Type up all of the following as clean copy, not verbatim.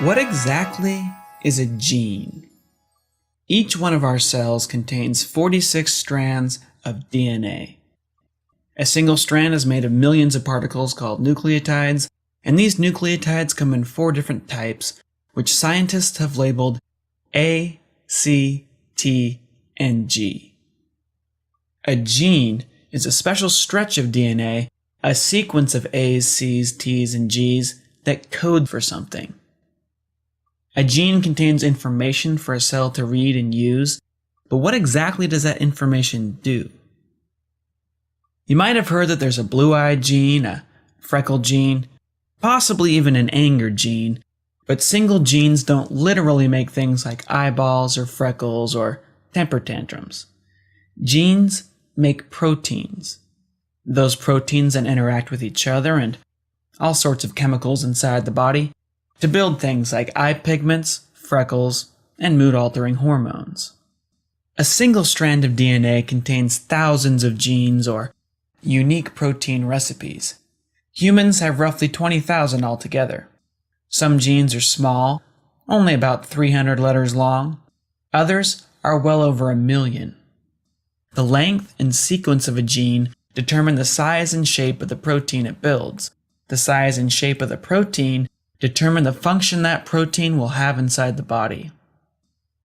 What exactly is a gene? Each one of our cells contains 46 strands of DNA. A single strand is made of millions of particles called nucleotides, and these nucleotides come in 4 different types, which scientists have labeled A, C, T, and G. A gene is a special stretch of DNA, a sequence of A's, C's, T's, and G's that code for something. A gene contains information for a cell to read and use, but what exactly does that information do? You might have heard that there's a blue-eyed gene, a freckle gene, possibly even an anger gene, but single genes don't literally make things like eyeballs or freckles or temper tantrums. Genes make proteins. Those proteins then interact with each other and all sorts of chemicals inside the body to build things like eye pigments, freckles, and mood-altering hormones. A single strand of DNA contains thousands of genes or unique protein recipes. Humans have roughly 20,000 altogether. Some genes are small, only about 300 letters long. Others are well over 1 million. The length and sequence of a gene determine the size and shape of the protein it builds. The size and shape of the protein determine the function that protein will have inside the body.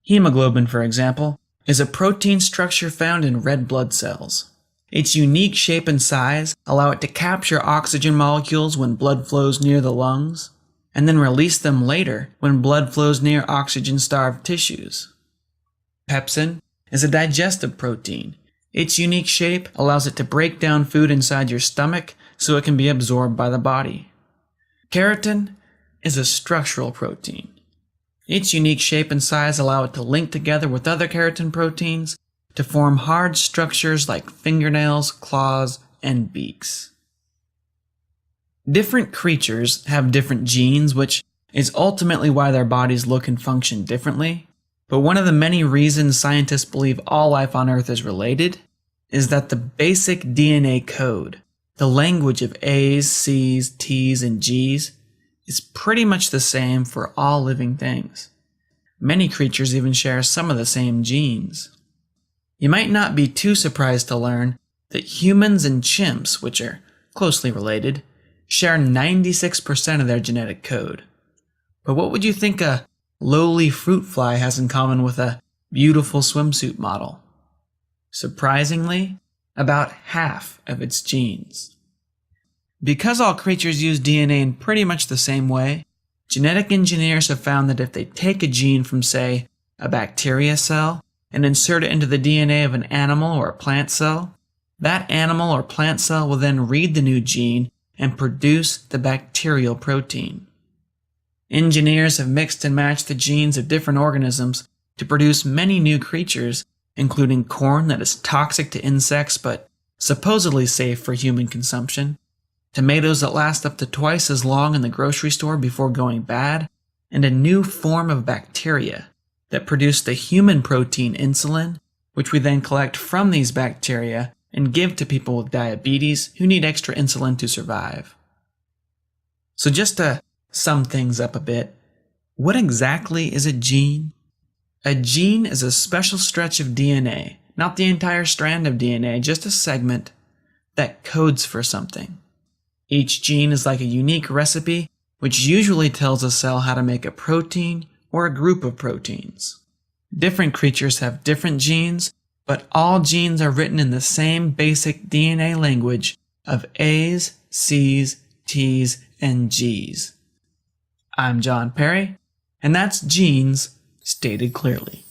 Hemoglobin, for example, is a protein structure found in red blood cells. Its unique shape and size allow it to capture oxygen molecules when blood flows near the lungs, and then release them later when blood flows near oxygen-starved tissues. Pepsin is a digestive protein. Its unique shape allows it to break down food inside your stomach so it can be absorbed by the body. Keratin is a structural protein. Its unique shape and size allow it to link together with other keratin proteins to form hard structures like fingernails, claws, and beaks. Different creatures have different genes, which is ultimately why their bodies look and function differently. But one of the many reasons scientists believe all life on Earth is related is that the basic DNA code, the language of A's, C's, T's, and G's, is pretty much the same for all living things. Many creatures even share some of the same genes. You might not be too surprised to learn that humans and chimps, which are closely related, share 96% of their genetic code. But what would you think a lowly fruit fly has in common with a beautiful swimsuit model? Surprisingly, about half of its genes. Because all creatures use DNA in pretty much the same way, genetic engineers have found that if they take a gene from, say, a bacteria cell and insert it into the DNA of an animal or a plant cell, that animal or plant cell will then read the new gene and produce the bacterial protein. Engineers have mixed and matched the genes of different organisms to produce many new creatures, including corn that is toxic to insects but supposedly safe for human consumption, tomatoes that last up to twice as long in the grocery store before going bad, and a new form of bacteria that produce the human protein insulin, which we then collect from these bacteria and give to people with diabetes who need extra insulin to survive. So just to sum things up a bit, what exactly is a gene? A gene is a special stretch of DNA, not the entire strand of DNA, just a segment that codes for something. Each gene is like a unique recipe, which usually tells a cell how to make a protein or a group of proteins. Different creatures have different genes, but all genes are written in the same basic DNA language of A's, C's, T's, and G's. I'm John Perry, and that's genes stated clearly.